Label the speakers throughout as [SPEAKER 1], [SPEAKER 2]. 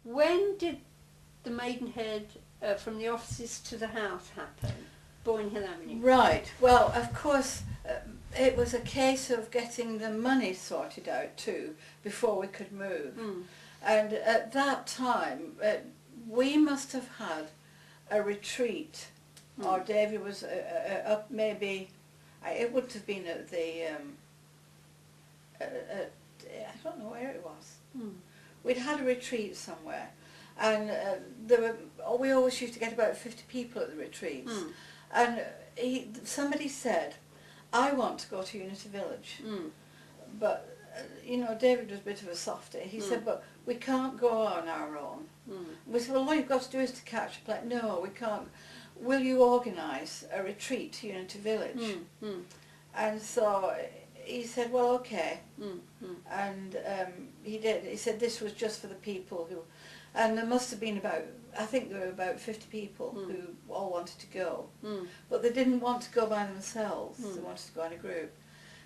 [SPEAKER 1] When did the Maidenhead from the offices to the house happen? Boyne Hill Avenue.
[SPEAKER 2] Right. Well, of course, it was a case of getting the money sorted out too before we could move.
[SPEAKER 1] Mm.
[SPEAKER 2] And at that time, we must have had a retreat, or David was up maybe. It wouldn't have been at the. I don't know where it was.
[SPEAKER 1] Mm.
[SPEAKER 2] We'd had a retreat somewhere, and we always used to get about 50 people at the retreats.
[SPEAKER 1] Mm.
[SPEAKER 2] And somebody said, I want to go to Unity Village.
[SPEAKER 1] Mm.
[SPEAKER 2] But, you know, David was a bit of a softie. He said, but we can't go on our own.
[SPEAKER 1] Mm.
[SPEAKER 2] We said, well, all you've got to do is to catch a plane. No, we can't. Will you organise a retreat to Unity Village?
[SPEAKER 1] Mm. Mm.
[SPEAKER 2] And so he said, well, okay.
[SPEAKER 1] Mm. Mm.
[SPEAKER 2] And he did. He said this was just for the people who... And there must have been about, I think there were about 50 people who all wanted to go.
[SPEAKER 1] Mm.
[SPEAKER 2] But they didn't want to go by themselves. They wanted to go in a group.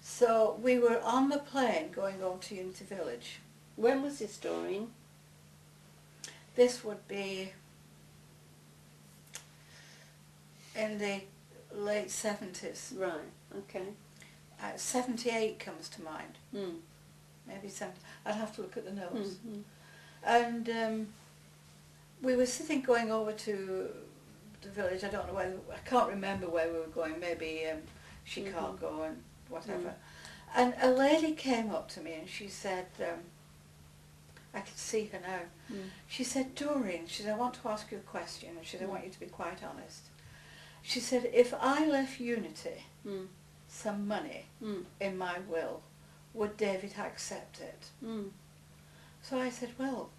[SPEAKER 2] So we were on the plane going over to Unity Village.
[SPEAKER 1] When was this, Doreen?
[SPEAKER 2] This would be in the late 70s.
[SPEAKER 1] Right, okay.
[SPEAKER 2] 78 comes to mind.
[SPEAKER 1] Mm.
[SPEAKER 2] Maybe 70. I'd have to look at the notes.
[SPEAKER 1] Mm.
[SPEAKER 2] And we were sitting going over to the village. I don't know whether, I can't remember where we were going. Maybe Chicago and whatever. And a lady came up to me and she said, I could see her now. She said, Doreen, she said, I want to ask you a question. And she said, I want you to be quite honest. She said, if I left Unity some money in my will, would David accept it? So I said, well,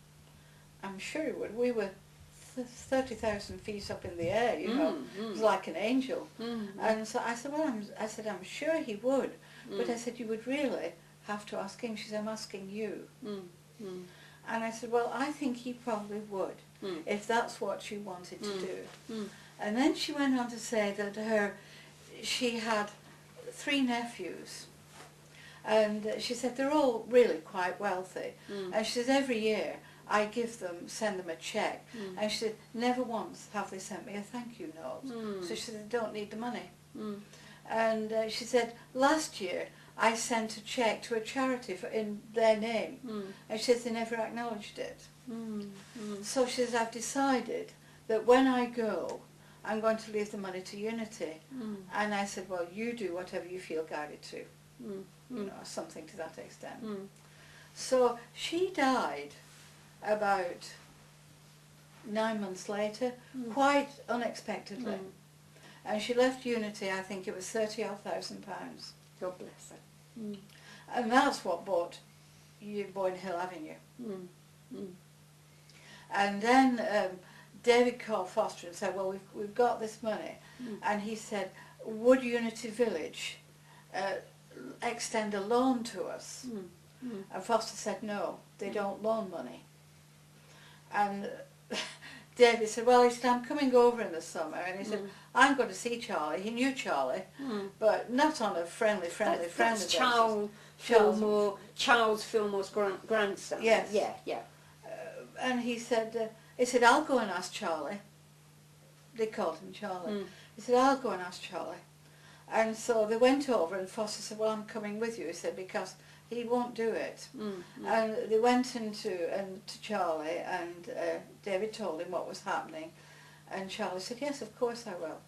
[SPEAKER 2] I'm sure he would. We were 30,000 feet up in the air, you know. It was like an angel. And so I said, well, I'm sure he would. But I said, you would really have to ask him. She said, I'm asking you. And I said, well, I think he probably would, if that's what you wanted to do. And then she went on to say that she had 3 nephews. And she said they're all really quite wealthy. And she said every year I send them a cheque. And she said never once have they sent me a thank you note. So she said they don't need the money. And she said last year I sent a cheque to a charity in their name. And she says they never acknowledged it. So she says I've decided that when I go I'm going to leave the money to Unity. And I said, well, you do whatever you feel guided to. You know, something to that extent. So she died about 9 months later, quite unexpectedly. And she left Unity, I think it was £30,000.
[SPEAKER 1] God bless her.
[SPEAKER 2] And that's what bought Boyne Hill Avenue. And then David called Foster and said, well, we've got this money. And he said, would Unity Village extend a loan to us? And Foster said, no, they don't loan money. And David said, well, he said, I'm coming over in the summer. And he said, I'm going to see Charlie. He knew Charlie, but not on a friendly basis.
[SPEAKER 1] Charles Fillmore's grandson.
[SPEAKER 2] Yes.
[SPEAKER 1] Yeah.
[SPEAKER 2] And he said, I'll go and ask Charlie. They called him Charlie. He said, I'll go and ask Charlie. And so they went over and Foster said, well, I'm coming with you. He said, because he won't do it. And they went to Charlie and David told him what was happening. And Charlie said, yes, of course I will.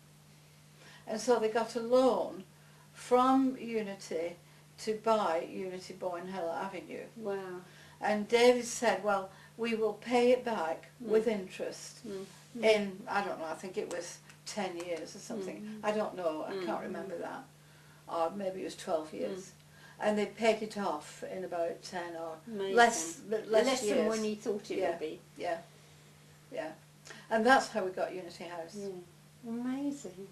[SPEAKER 2] And so they got a loan from Unity to buy Unity Boyne Hill Avenue.
[SPEAKER 1] Wow.
[SPEAKER 2] And David said, well, we will pay it back with interest in, I don't know, I think it was 10 years or something. I don't know, I can't remember that. Or maybe it was 12 years. And they paid it off in about 10 or less
[SPEAKER 1] years.
[SPEAKER 2] Than
[SPEAKER 1] when he thought it would be.
[SPEAKER 2] Yeah. And that's how we got Unity House.
[SPEAKER 1] Amazing.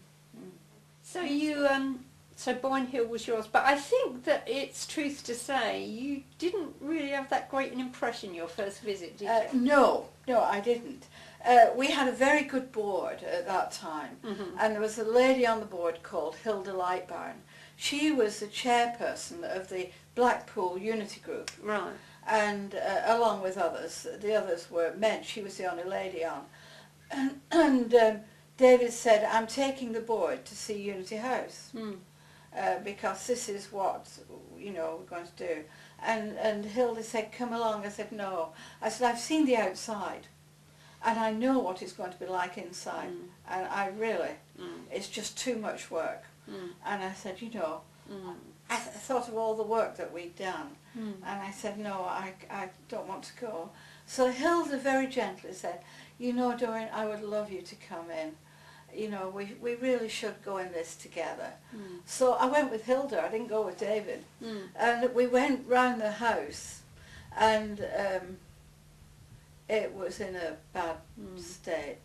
[SPEAKER 1] So you, so Boyne Hill was yours, but I think that it's truth to say you didn't really have that great an impression your first visit, did you?
[SPEAKER 2] No, I didn't. We had a very good board at that time, and there was a lady on the board called Hilda Lightbourne. She was the chairperson of the Blackpool Unity Group.
[SPEAKER 1] Right.
[SPEAKER 2] and along with others. The others were men. She was the only lady on. And David said, I'm taking the board to see Unity House because this is what, you know, we're going to do. And Hilda said, come along. I said, no. I said, I've seen the outside and I know what it's going to be like inside. And I really, it's just too much work. And I said, you know, I thought of all the work that we'd done. And I said, no, I don't want to go. So Hilda very gently said, you know, Doreen, I would love you to come in. You know, we really should go in this together. So I went with Hilda, I didn't go with David. And we went round the house and it was in a bad state.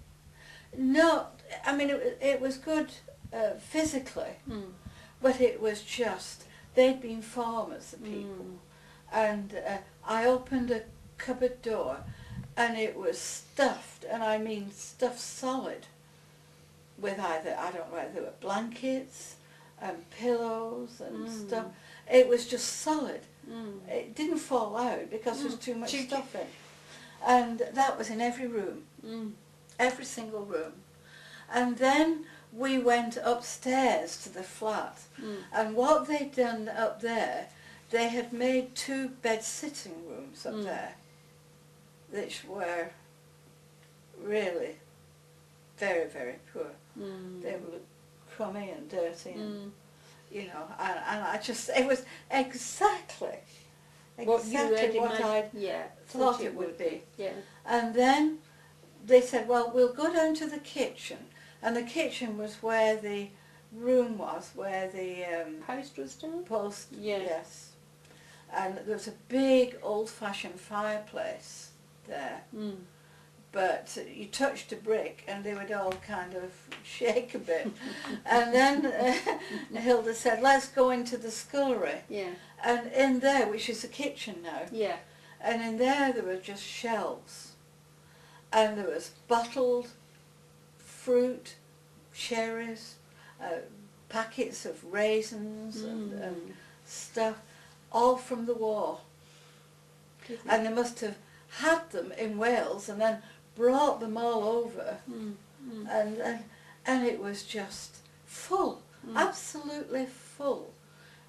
[SPEAKER 2] No, I mean, it was good physically, but it was just, they'd been farmers, the people. And I opened a cupboard door and it was stuffed, and I mean stuffed solid, with either, I don't know whether they were blankets and pillows and stuff. It was just solid. It didn't fall out because there was too much stuff in. And that was in every room, every single room. And then we went upstairs to the flat, and what they'd done up there, they had made 2 bed-sitting rooms up there, which were really very, very poor. They were crummy and dirty, and you know, and I just, it was exactly what I thought it would be. And then they said, well, we'll go down to the kitchen, and the kitchen was where the room was, where the
[SPEAKER 1] post was done?
[SPEAKER 2] Post, yes. And there was a big old-fashioned fireplace there. But you touched a brick and they would all kind of shake a bit. And then Hilda said, let's go into the scullery. And in there, which is the kitchen now, and in there were just shelves. And there was bottled fruit, cherries, packets of raisins and stuff, all from the war. And they must have had them in Wales and then brought them all over, and it was just full, absolutely full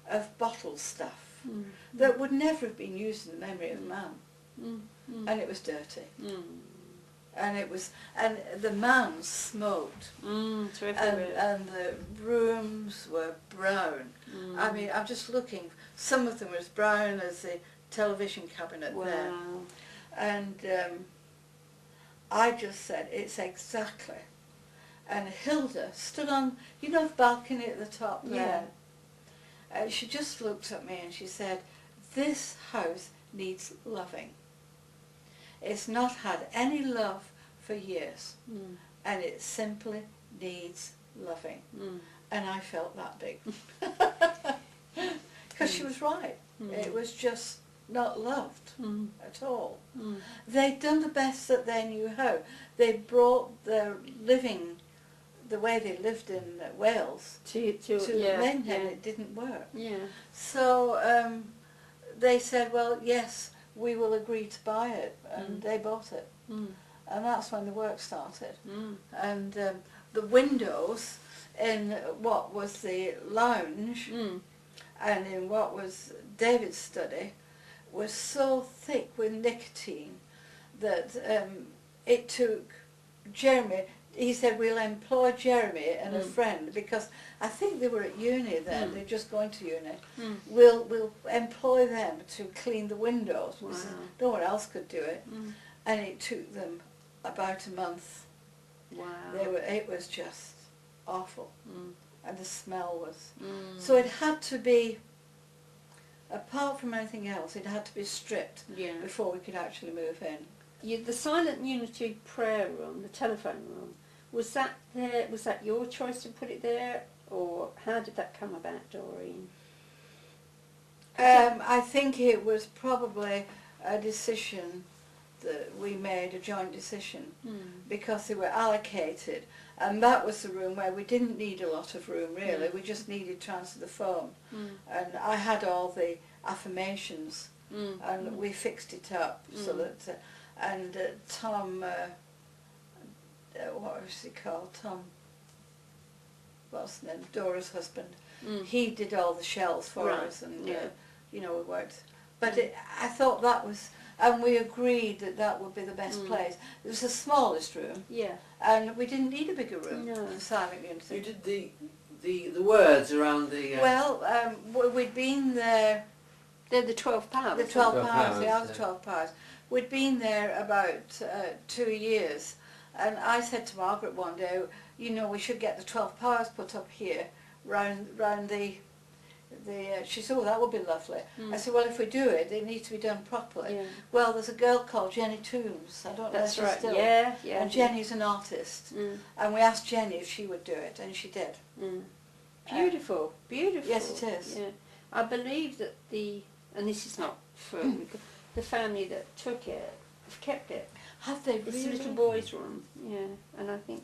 [SPEAKER 2] of bottled stuff that would never have been used in the memory of man, and it was dirty, and it was, and the man smoked, and the rooms were brown. I mean, I'm just looking. Some of them were as brown as the television cabinet there, and I just said, it's exactly. And Hilda stood on, you know, the balcony at the top there. And she just looked at me and she said, this house needs loving. It's not had any love for years, and it simply needs loving. And I felt that big. Because she was right. It was just not loved at all. They'd done the best that they knew how. They brought their living, the way they lived in Wales, to Menhen. It didn't work. So they said, well, yes, we will agree to buy it, and they bought it. And that's when the work started. And the windows in what was the lounge and in what was David's study was so thick with nicotine that it took Jeremy, he said, we'll employ Jeremy and a friend, because I think they were at uni then, they're just going to uni. We'll employ them to clean the windows, because no one else could do it. And it took them about a month. It was just awful. And the smell was... So it had to be, apart from anything else, it had to be stripped before we could actually move in.
[SPEAKER 1] The Silent Unity prayer room, the telephone room, was that there? Was that your choice to put it there, or how did that come about, Doreen?
[SPEAKER 2] I think it was probably a decision that we made, a joint decision, because they were allocated, and that was the room where we didn't need a lot of room really. We just needed to answer the phone, and I had all the affirmations and we fixed it up so that, and Tom, what was he called? Tom, what's his name? Dora's husband. He did all the shelves for us, and you know, we worked. But I thought that was, and we agreed that that would be the best place. It was the smallest room, and we didn't need a bigger room for silent unity.
[SPEAKER 3] You did the words around the.
[SPEAKER 2] Well, we'd been there.
[SPEAKER 1] They're the 12 powers.
[SPEAKER 2] The 12 powers. They are the 12 powers. We'd been there about 2 years, and I said to Margaret one day, you know, we should get the 12 powers put up here, round the. She said, oh, that would be lovely. I said, well, if we do it, it needs to be done properly. Well, there's a girl called Jenny Toombs. I don't know if she's still. And Jenny's an artist. And we asked Jenny if she would do it, and she did.
[SPEAKER 1] Beautiful, beautiful.
[SPEAKER 2] Yes, it is.
[SPEAKER 1] Yeah. I believe that and this is not for the family that took it, have kept it.
[SPEAKER 2] Have they really?
[SPEAKER 1] It's a little boy's room, and I think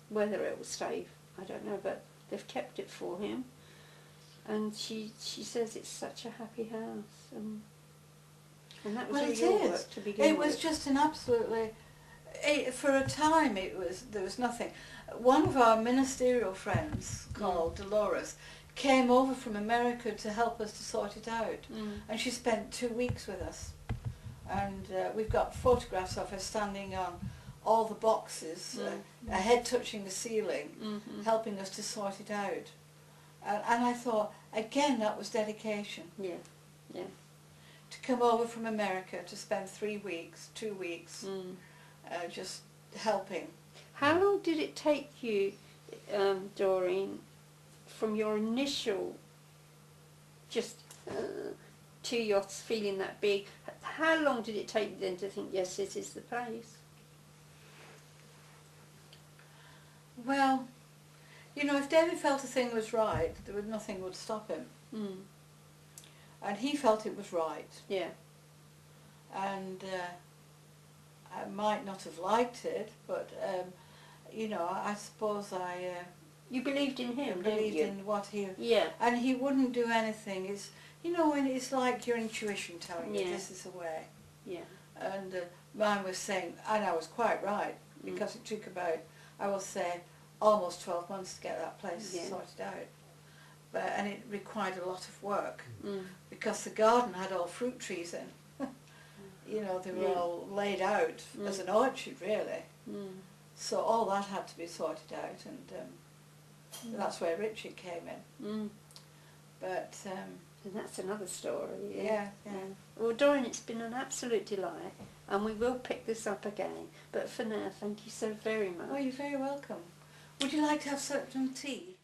[SPEAKER 1] whether it will stay, I don't know, but they've kept it for him. And she says it's such a happy house, and that was really your work to begin with.
[SPEAKER 2] It was just an absolutely, for a time there was nothing. One of our ministerial friends called Dolores came over from America to help us to sort it out, and she spent 2 weeks with us, and we've got photographs of her standing on all the boxes, her head touching the ceiling, helping us to sort it out. And I thought, again, that was dedication. To come over from America to spend 3 weeks, 2 weeks, just helping.
[SPEAKER 1] How long did it take you, Doreen, from your initial to your feeling that big, how long did it take you then to think, yes, this is the place?
[SPEAKER 2] Well, you know, if David felt a thing was right, nothing would stop him. And he felt it was right. And I might not have liked it, but, you know, I suppose
[SPEAKER 1] you believed in him,
[SPEAKER 2] believed
[SPEAKER 1] didn't you?
[SPEAKER 2] in what he... And he wouldn't do anything. You know, when it's like your intuition telling you this is the way. And mine was saying, and I was quite right, because it took about, I will say, almost 12 months to get that place sorted out. And it required a lot of work, because the garden had all fruit trees in. You know, they were all laid out as an orchard, really. So all that had to be sorted out, and that's where Richard came in. But
[SPEAKER 1] and that's another story.
[SPEAKER 2] Well,
[SPEAKER 1] Doreen, it's been an absolute delight, and we will pick this up again. But for now, thank you so very much.
[SPEAKER 2] Oh, you're very welcome. Would you like to have some tea?